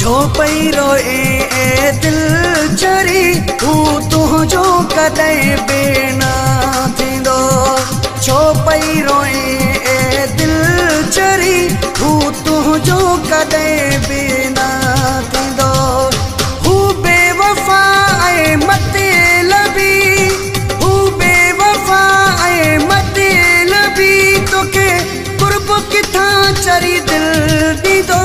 छो पई रोए ए दिल चरी हू तुझो कदे बेना थींदो। छो पई रोए ए दिल चरी हू तुझो कदे बेना थींदो। हू बेवफा ऐं मतलबी, हू बेवफा ऐं मतलबी, तोखे कुर्ब किथां चरी दिल ॾींदो।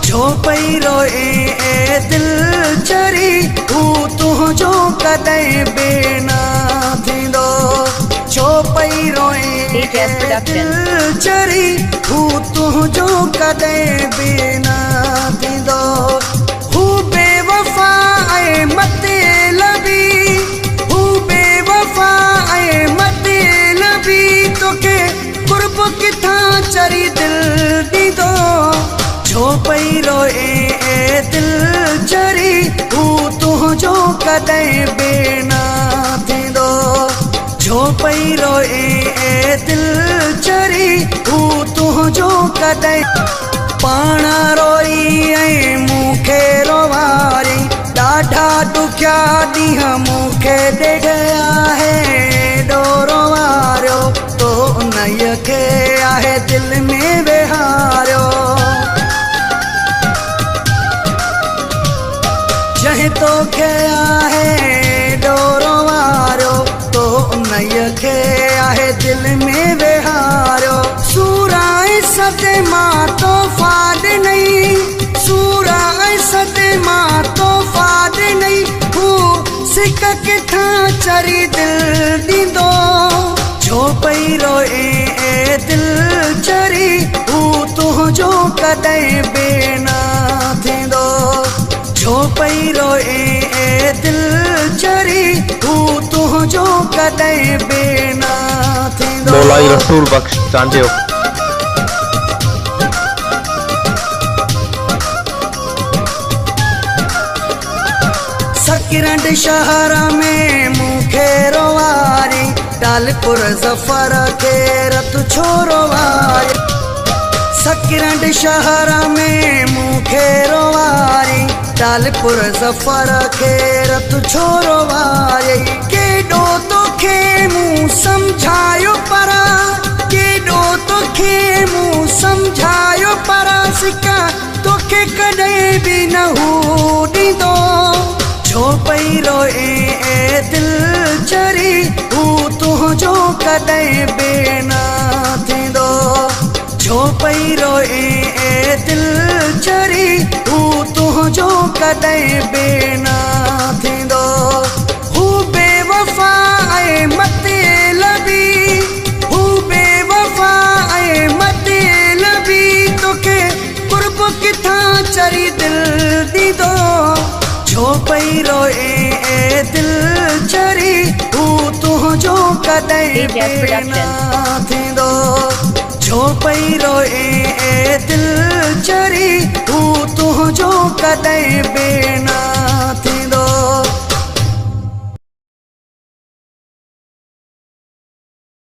छो पई रोए ए दिल चरी हू तुझो कदे बेना थींदो। छो पई रोए ए दिल चरी हू तुझो कदे बेना थींदो। हू बेवफा ऐं मतलबी, हू बेवफा ऐं मतलबी, तोखे कुर्ब किथां चरी दिल ॾींदो। छो पई रोए ए दिल चरी हू तुझो कदे बेना थींदो। छो पई रोए ए दिल चरी हू तुझो कदे। पाण रोई ऐं मूंखे रोवारी, ॾाढा ॾुखिया ॾींहं मूंखे ॾेढिया है। ॾोरो वारियो तो उन्हीअ खे आहे दिल में वेहारियो। जंहिं तोखे आहे ॾोरो वारियो तो उन्हीअ खे आहे दिल में वेहारियो। सूरा ऐं सदमा तोहफ़ा ॾिनई, सूरा ऐं सदमा तोहफ़ा ॾिनई, हू सिक किथां चरी दिल ॾींदो। छो पई रोए ए दिल चरी हू तुझो कदे बेना थींदो। छो पई रोए ए दिल चरी हू तुझो कदे बेना थींदो। मौलाई रसूल बख्श चांडियो। सकिरंड शहर में मूंखे रोवारी, टालपुर ज़फर खे रत छो रोवारी। सकिरंड शहर में मूंखे रोवारी, टालपुर ज़फर खे रत छो रोवारी। केॾो तोखे मूं सम्झायो पर, केॾो तोखे मूं सम्झायो पर, सिका तोखे कॾहिं बि न हू ॾींदो। छो पई रोए ए दिल चरी हू तुझो कदे बेना थींदो। छो पई रोए ए दिल चरी हू तुझो कदे बेना थींदो। हू बेवफा ऐं मतलबी, हू बेवफा ऐं मतलबी, तोखे कुर्ब किथां चरी दिल ॾींदो। छो पई रोए ए दिल चरी हू तुझो कदे बेना थींदो। छो पई रोए ए दिल चरी हू तुझो कदे बेना